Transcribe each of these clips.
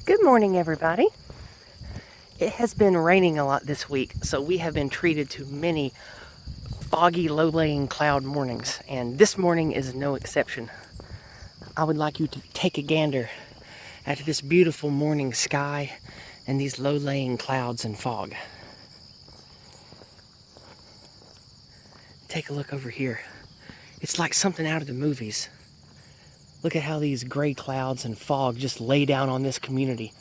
Good morning, everybody. It has been raining a lot this week, so we have been treated to many foggy, low-laying cloud mornings, and this morning is no exception. I would like you to take a gander at this beautiful morning sky and these low-laying clouds and fog. Take a look over here. It's like something out of the movies. Look at how these gray clouds and fog just lay down on this community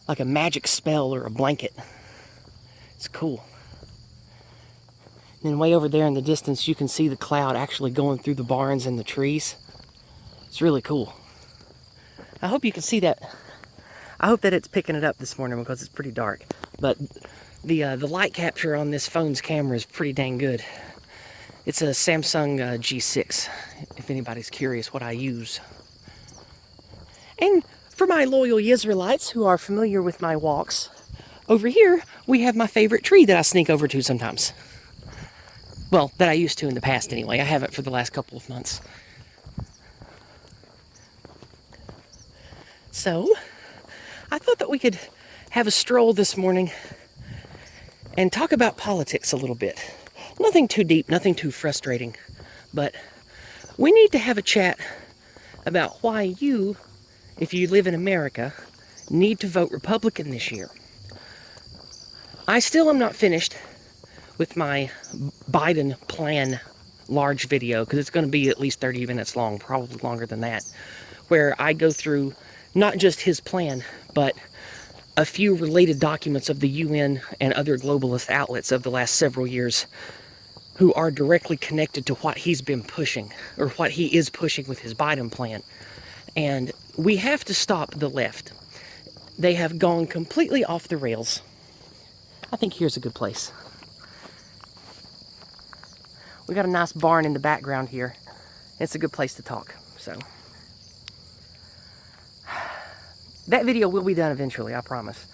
like a magic spell or a blanket. It's cool. And then way over there in the distance, you can see the cloud actually going through the barns and the trees. It's really cool. I hope you can see that. I hope that it's picking it up this morning because it's pretty dark. But the light capture on this phone's camera is pretty dang good. It's a Samsung G6, if anybody's curious what I use. And for my loyal Yizraelites who are familiar with my walks, over here we have my favorite tree that I sneak over to sometimes. Well, that I used to in the past anyway. I haven't for the last couple of months. So, I thought that we could have a stroll this morning and talk about politics a little bit. Nothing too deep, nothing too frustrating, but we need to have a chat about why you, if you live in America, need to vote Republican this year. I still am not finished with my Biden plan large video, because it's going to be at least 30 minutes long, probably longer than that, where I go through not just his plan, but a few related documents of the UN and other globalist outlets of the last several years who are directly connected to what he's been pushing, or what he is pushing with his Biden plan. And we have to stop the left. They have gone completely off the rails. I think here's a good place. We got a nice barn in the background here. It's a good place to talk, so. That video will be done eventually, I promise.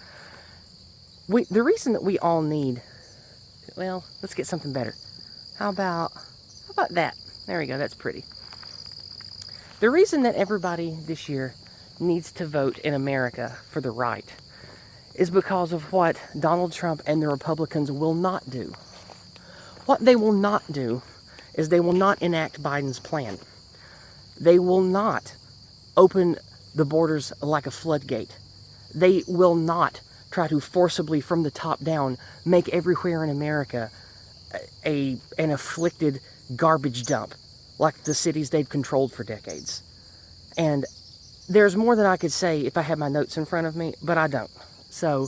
The reason that we all need, well, let's get something better. How about that? There we go, that's pretty. The reason that everybody this year needs to vote in America for the right is because of what Donald Trump and the Republicans will not do. What they will not do is they will not enact Biden's plan. They will not open the borders like a floodgate. They will not try to forcibly, from the top down, make everywhere in America an afflicted garbage dump like the cities they've controlled for decades. And there's more than I could say if I had my notes in front of me, but I don't. So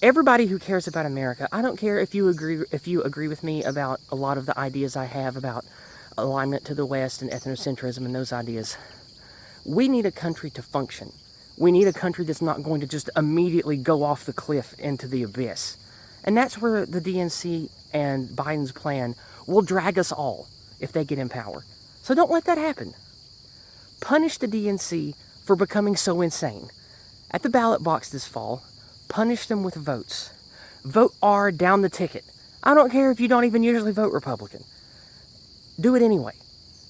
everybody who cares about America, I don't care if you agree with me about a lot of the ideas I have about alignment to the West and ethnocentrism and those ideas. We need a country to function. We need a country that's not going to just immediately go off the cliff into the abyss. And that's where the DNC and Biden's plan will drag us all if they get in power. So don't let that happen. Punish the DNC for becoming so insane. At the ballot box this fall, punish them with votes. Vote R down the ticket. I don't care if you don't even usually vote Republican. Do it anyway.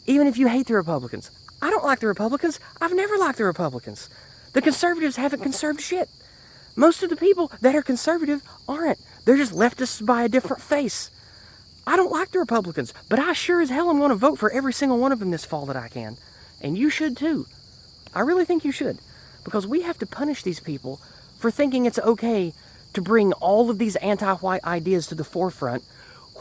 Even if you hate the Republicans. I don't like the Republicans. I've never liked the Republicans. The conservatives haven't conserved shit. Most of the people that are conservative aren't. They're just leftists by a different face. I don't like the Republicans, but I sure as hell am going to vote for every single one of them this fall that I can. And you should too. I really think you should. Because we have to punish these people for thinking it's okay to bring all of these anti-white ideas to the forefront,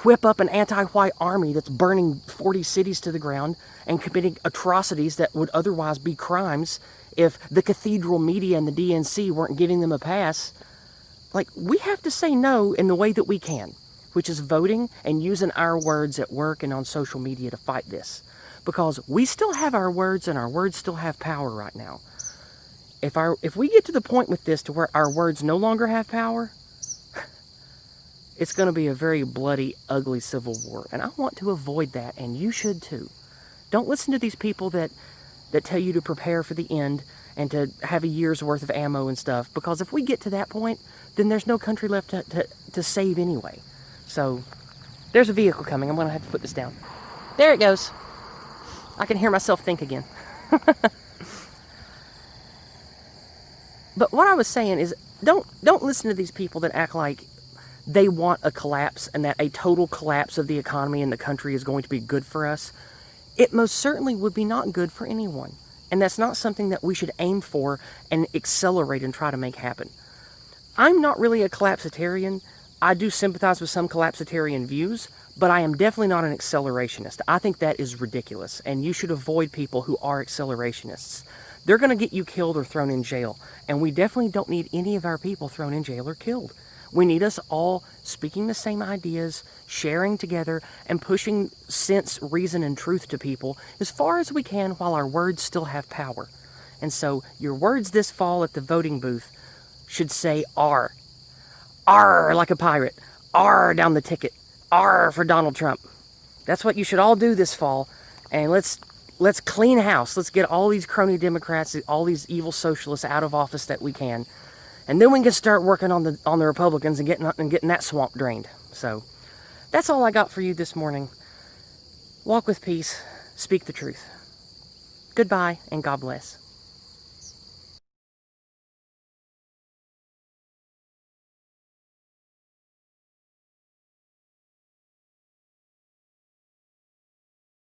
whip up an anti-white army that's burning 40 cities to the ground and committing atrocities that would otherwise be crimes if the cathedral media and the DNC weren't giving them a pass. Like, we have to say no in the way that we can, which is voting and using our words at work and on social media to fight this. Because we still have our words and our words still have power right now. If we get to the point with this to where our words no longer have power, it's going to be a very bloody, ugly civil war. And I want to avoid that, and you should too. Don't listen to these people that tell you to prepare for the end and to have a year's worth of ammo and stuff. Because if we get to that point, then there's no country left to save anyway. So, there's a vehicle coming. I'm going to have to put this down. There it goes. I can hear myself think again. But what I was saying is, don't listen to these people that act like they want a collapse and that a total collapse of the economy in the country is going to be good for us. It most certainly would be not good for anyone. And that's not something that we should aim for and accelerate and try to make happen. I'm not really a collapsitarian. I do sympathize with some collapsitarian views, but I am definitely not an accelerationist. I think that is ridiculous, and you should avoid people who are accelerationists. They're going to get you killed or thrown in jail, and we definitely don't need any of our people thrown in jail or killed. We need us all speaking the same ideas, sharing together, and pushing sense, reason, and truth to people as far as we can while our words still have power. And so your words this fall at the voting booth should say R. R like a pirate. R down the ticket. R for Donald Trump. That's what you should all do this fall. And let's clean house. Let's get all these crony Democrats, all these evil socialists out of office that we can. And then we can start working on the Republicans and getting that swamp drained. So that's all I got for you this morning. Walk with peace. Speak the truth. Goodbye and God bless.